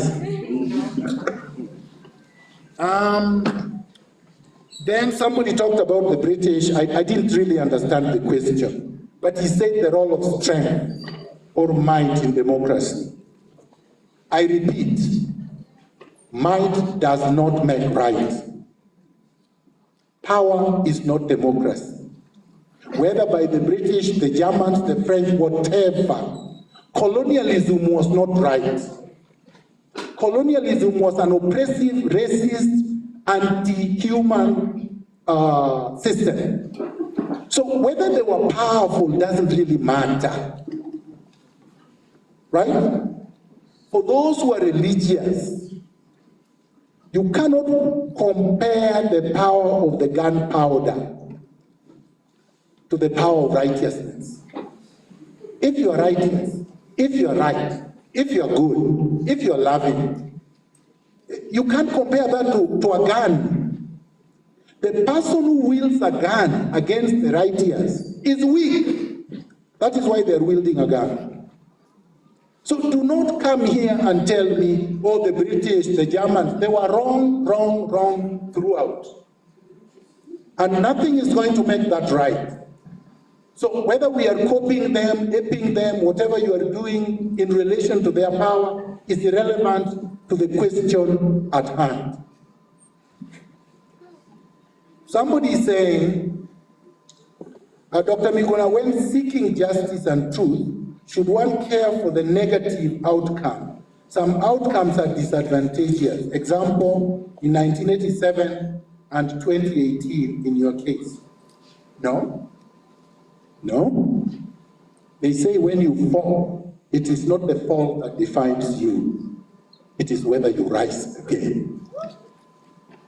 Then somebody talked about the British. I didn't really understand the question, but he said the role of strength or might in democracy. I repeat, might does not make right. Power is not democracy. Whether by the British, the Germans, the French, whatever, colonialism was not right. Colonialism was an oppressive, racist, anti-human system. So whether they were powerful doesn't really matter, right? For those who are religious, you cannot compare the power of the gunpowder to the power of righteousness. If you are righteous, if you are right, if you are good, if you are loving, you can't compare that to a gun. The person who wields a gun against the righteous is weak. That is why they are wielding a gun. So do not come here and tell me, oh, the British, the Germans, they were wrong throughout. And nothing is going to make that right. So whether we are copying them, aping them, whatever you are doing in relation to their power is irrelevant to the question at hand. Somebody is saying, Dr. Miguna, when seeking justice and truth, should one care for the negative outcome? Some outcomes are disadvantageous. Example, in 1987 and 2018 in your case. No? No? They say when you fall, it is not the fall that defines you. It is whether you rise again.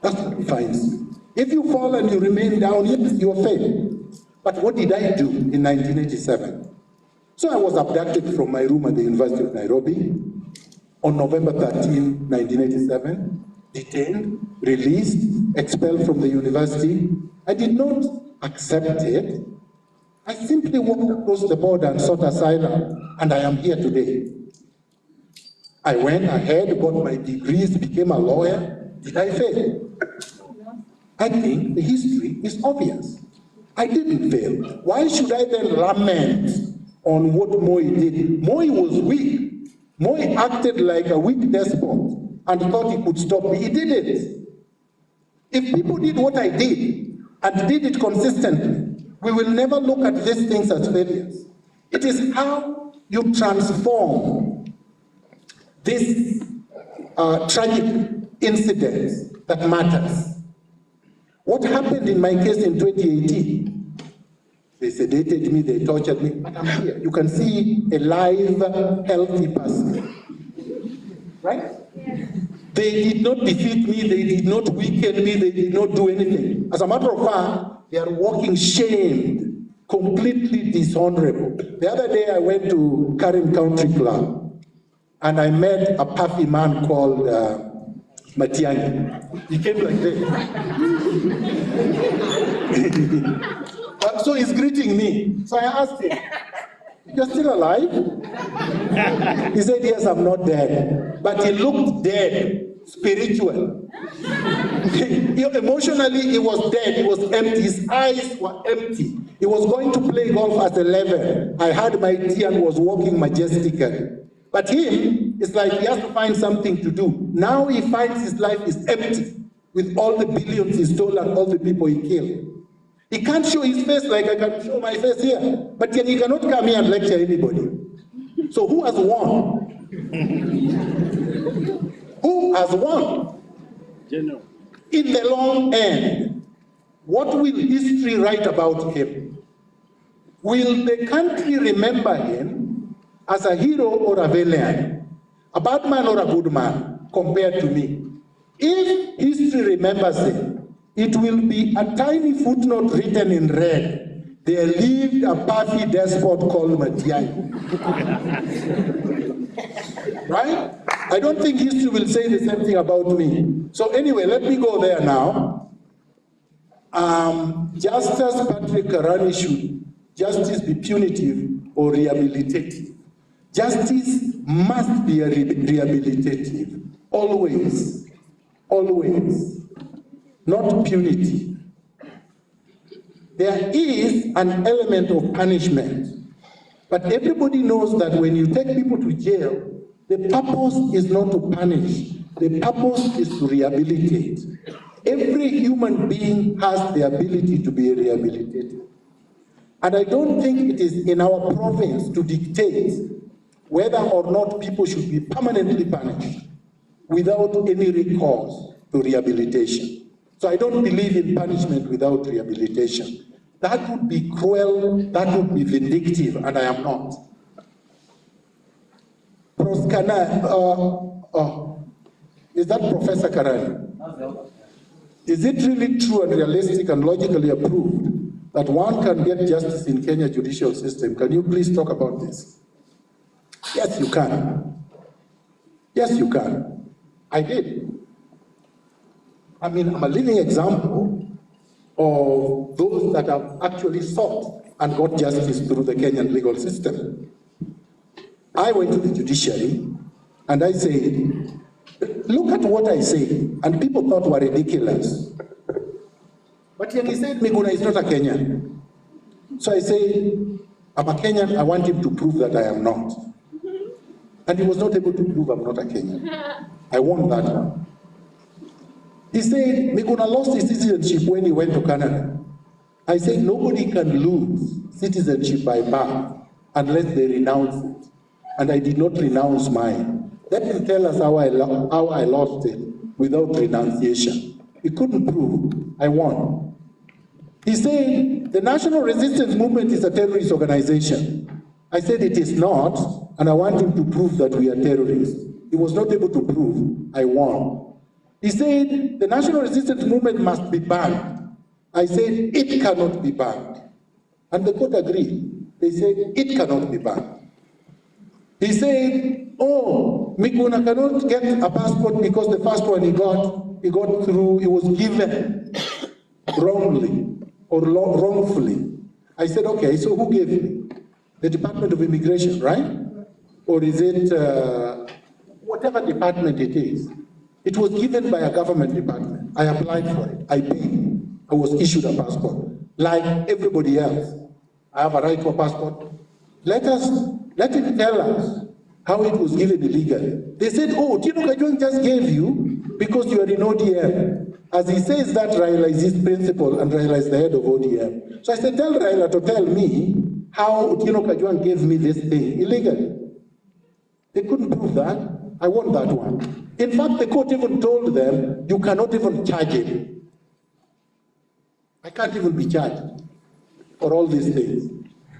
That's what defines you. If you fall and you remain down, yes, you failed. But what did I do in 1987? So I was abducted from my room at the University of Nairobi on November 13, 1987, detained, released, expelled from the university. I did not accept it. I simply walked across the border and sought asylum, and I am here today. I went ahead, got my degrees, became a lawyer. Did I fail? I think the history is obvious. I didn't fail. Why should I then lament on what Moi did? Moi was weak. Moi acted like a weak despot and thought he could stop me. He did it. If people did what I did and did it consistently, we will never look at these things as failures. It is how you transform this tragic incident that matters. What happened in my case in 2018? They sedated me, they tortured me, but I'm here. You can see a live, healthy person. Right? Yeah. They did not defeat me, they did not weaken me, they did not do anything. As a matter of fact, they are walking shamed, completely dishonorable. The other day I went to Karim Country Club and I met a puffy man called Matiang'i. He came like this. So he's greeting me. So I asked him, "You're still alive?" He said, "Yes, I'm not dead." But he looked dead, spiritual. Emotionally, he was dead. He was empty. His eyes were empty. He was going to play golf at 11. I had my tea and was walking majestically. But him, it's like he has to find something to do. Now he finds his life is empty with all the billions he stole and all the people he killed. He can't show his face like I can show my face here. But yet he cannot come here and lecture anybody. So who has won? Who has won? General. In the long end, what will history write about him? Will the country remember him as a hero or a villain, a bad man or a good man, compared to me? If history remembers him, it will be a tiny footnote written in red. There lived a puffy despot called Matiang'i. Right? I don't think history will say the same thing about me. So anyway, let me go there now. Justice Patrick Karani, should justice be punitive or rehabilitative? Justice must be rehabilitative, always, always, not punitive. There is an element of punishment, but everybody knows that when you take people to jail, the purpose is not to punish. The purpose is to rehabilitate. Every human being has the ability to be rehabilitated. And I don't think it is in our province to dictate whether or not people should be permanently punished without any recourse to rehabilitation. So I don't believe in punishment without rehabilitation. That would be cruel, that would be vindictive, and I am not. Is that Professor Karani? Is it really true and realistic and logically approved that one can get justice in Kenya judicial system? Can you please talk about this? Yes, you can. Yes, you can. I did. I mean, I'm a living example of those that have actually sought and got justice through the Kenyan legal system. I went to the judiciary and I said, look at what I say, and people thought were ridiculous. But yet he said, Miguna is not a Kenyan. So I say, I'm a Kenyan, I want him to prove that I am not. And he was not able to prove I'm not a Kenyan. I won that one. He said, Miguna lost his citizenship when he went to Canada. I said, nobody can lose citizenship by birth unless they renounce it. And I did not renounce mine. Let him tell us how I lost it without renunciation. He couldn't prove. I won. He said, the National Resistance Movement is a terrorist organization. I said it is not, and I want him to prove that we are terrorists. He was not able to prove. I won. He said, the National Resistance Movement must be banned. I said, it cannot be banned. And the court agreed. They said, it cannot be banned. He said, oh, Miguna cannot get a passport because the first one he got through, he was given wrongly or wrongfully. I said, okay, so who gave me? The Department of Immigration, right? Or is it whatever department it is? It was given by a government department. I applied for it. I paid. I was issued a passport. Like everybody else. I have a right to a passport. Let him tell us how it was given illegally. They said, oh, Tino Kajwang just gave you because you are in ODM. As he says that, Raila is his principal and Raila is the head of ODM. So I said, tell Raila to tell me how Tino Kajwang gave me this thing illegally. They couldn't prove that. I won that one. In fact, the court even told them, you cannot even charge him. I can't even be charged for all these things.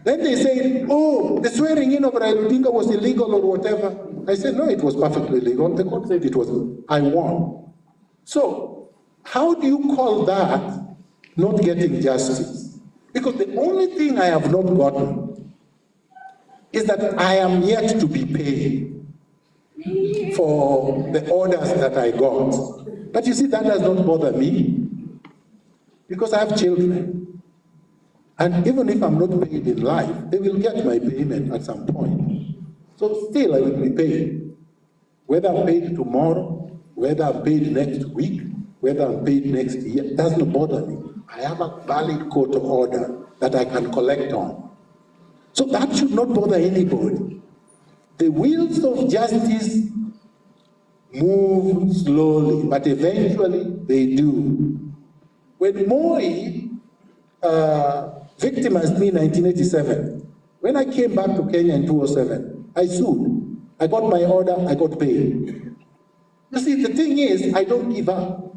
Then they say, oh, the swearing in of Raila Odinga was illegal or whatever. I said, no, it was perfectly legal. The court said it was. I won. So, how do you call that not getting justice? Because the only thing I have not gotten is that I am yet to be paid for the orders that I got. But you see, that does not bother me because I have children. And even if I'm not paid in life, they will get my payment at some point. So still I will be paid. Whether I'm paid tomorrow, whether I'm paid next week, whether I'm paid next year, it does not bother me. I have a valid court order that I can collect on. So that should not bother anybody. The wheels of justice move slowly, but eventually they do. When Moi victimized me in 1987, when I came back to Kenya in 2007, I sued. I got my order, I got paid. You see, the thing is, I don't give up.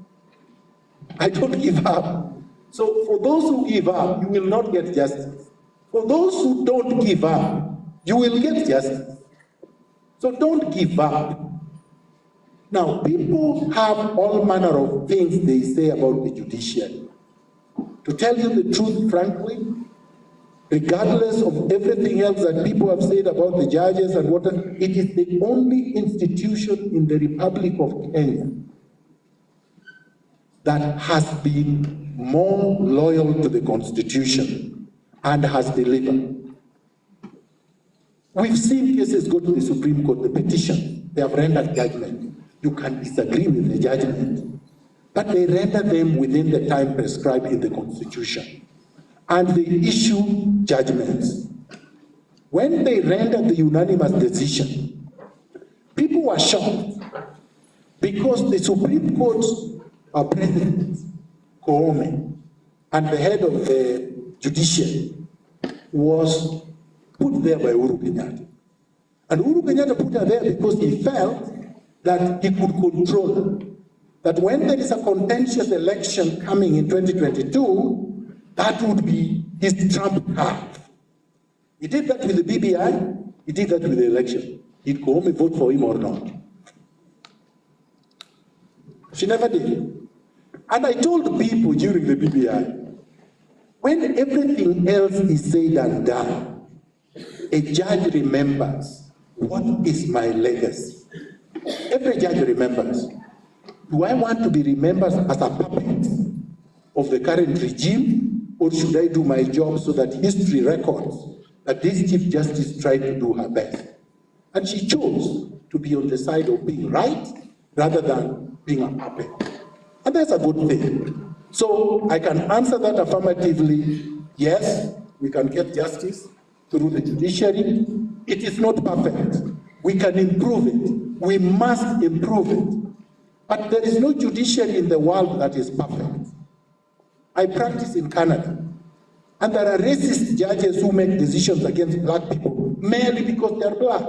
I don't give up. So for those who give up, you will not get justice. For those who don't give up, you will get justice. So don't give up. Now, people have all manner of things they say about the judiciary. To tell you the truth, frankly, regardless of everything else that people have said about the judges and what, it is the only institution in the Republic of Kenya that has been more loyal to the Constitution and has delivered. We've seen cases go to the Supreme Court, the petition, they have rendered judgment. You can disagree with the judgment, but they render them within the time prescribed in the Constitution. and they issue judgments. When they rendered the unanimous decision, people were shocked because the Supreme Court President, KEMU, and the head of the judiciary was put there by Uhuru Kenyatta. And Uhuru Kenyatta put her there because he felt that he could control her. That when there is a contentious election coming in 2022, that would be his trump card. He did that with the BBI, he did that with the election. Did KEMU vote for him or not? She never did. And I told people during the BBI, when everything else is said and done, a judge remembers, what is my legacy? Every judge remembers. Do I want to be remembered as a puppet of the current regime, or should I do my job so that history records that this Chief Justice tried to do her best? And she chose to be on the side of being right rather than being a puppet. And that's a good thing. So I can answer that affirmatively. Yes, we can get justice through the judiciary. It is not perfect. We can improve it. We must improve it. But there is no judiciary in the world that is perfect. I practice in Canada, and there are racist judges who make decisions against black people merely because they are black.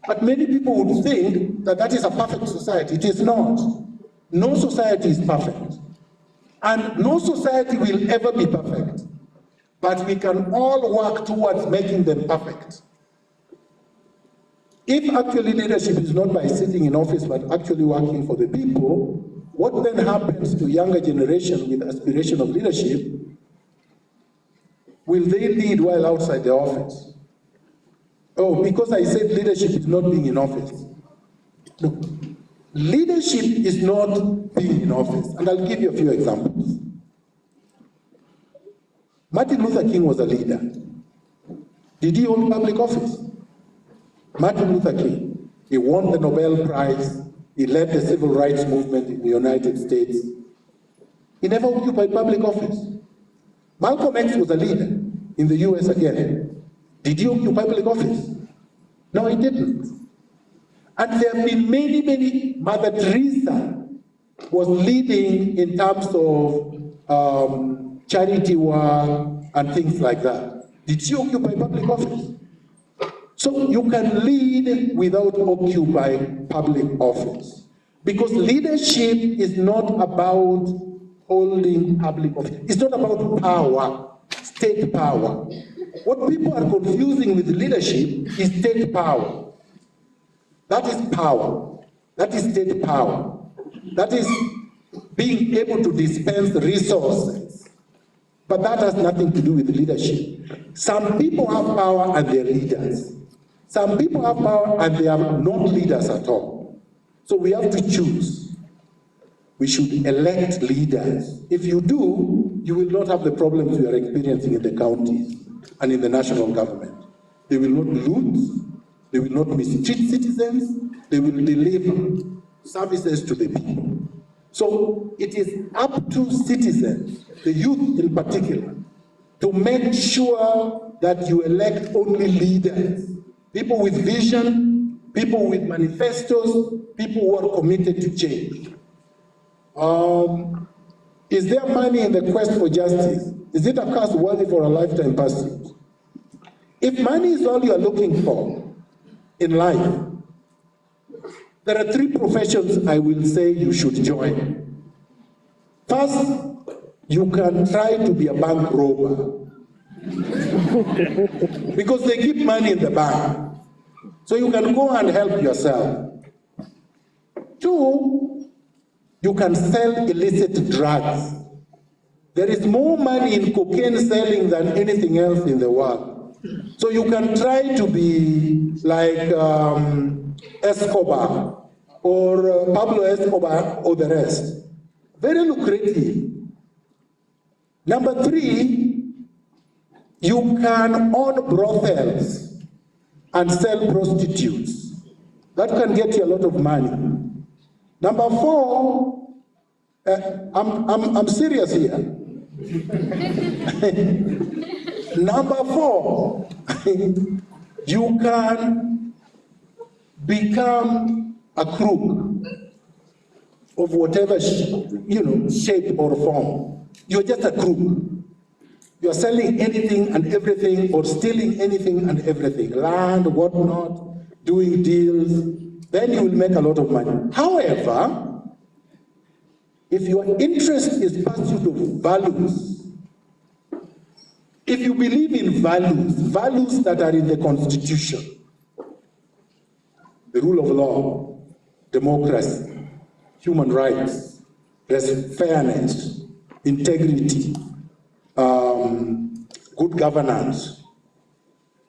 But many people would think that that is a perfect society. It is not. No society is perfect. And no society will ever be perfect. But we can all work towards making them perfect. If actually leadership is not by sitting in office, but actually working for the people, what then happens to younger generation with aspiration of leadership? Will they lead while outside the office? Oh, because I said leadership is not being in office. No. Leadership is not being in office. And I'll give you a few examples. Martin Luther King was a leader. Did he hold public office? Martin Luther King, he won the Nobel Prize, he led the civil rights movement in the United States. He never occupied public office. Malcolm X was a leader in the US again. Did he occupy public office? No, he didn't. And there have been many, many. Mother Teresa was leading in terms of charity work and things like that. Did she occupy public office? So you can lead without occupying public office. Because leadership is not about holding public office. It's not about power, state power. What people are confusing with leadership is state power. That is power. That is state power. That is being able to dispense resources. But that has nothing to do with leadership. Some people have power and they're leaders. Some people have power and they are not leaders at all. So we have to choose. We should elect leaders. If you do, you will not have the problems we are experiencing in the counties and in the national government. They will not loot, they will not mistreat citizens, they will deliver services to the people. So it is up to citizens, the youth in particular, to make sure that you elect only leaders, people with vision, people with manifestos, people who are committed to change. Is there money in the quest for justice? Is it a cause worthy for a lifetime pursuit? If money is all you are looking for in life, there are 3 professions I will say you should join. First, you can try to be a bank robber. Because they keep money in the bank. So you can go and help yourself. 2, you can sell illicit drugs. There is more money in cocaine selling than anything else in the world. So you can try to be like Escobar or Pablo Escobar or the rest. Very lucrative. Number 3, you can own brothels and sell prostitutes. That can get you a lot of money. Number 4, I'm serious here. Number 4, you can become a crook of whatever shape or form. You're just a crook. You're selling anything and everything, or stealing anything and everything, land, whatnot, doing deals. Then you will make a lot of money. However, if your interest is pursuit of values, if you believe in values that are in the Constitution, the rule of law, democracy, human rights, fairness, integrity, good governance,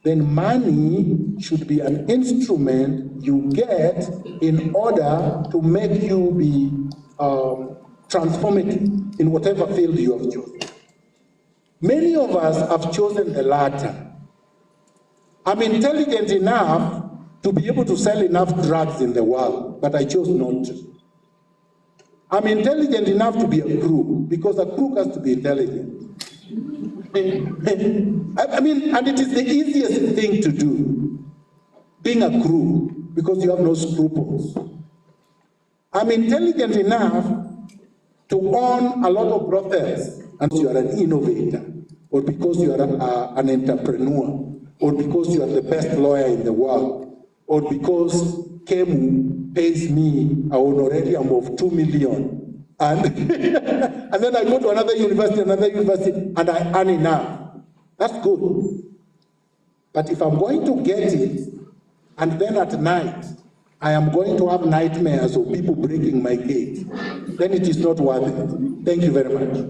then money should be an instrument you get in order to make you be transformative in whatever field you have chosen. Many of us have chosen the latter. I'm intelligent enough to be able to sell enough drugs in the world, but I chose not to. I'm intelligent enough to be a crook, because a crook has to be intelligent. I mean, and it is the easiest thing to do, being a crook, because you have no scruples. I'm intelligent enough to own a lot of brothels, and you are an innovator, or because you are an entrepreneur, or because you are the best lawyer in the world, or because KEMU pays me an honorarium of 2 million. And, and then I go to another university, and I earn enough. That's good. But if I'm going to get it, and then at night, I am going to have nightmares of people breaking my gate, then it is not worth it. Thank you very much.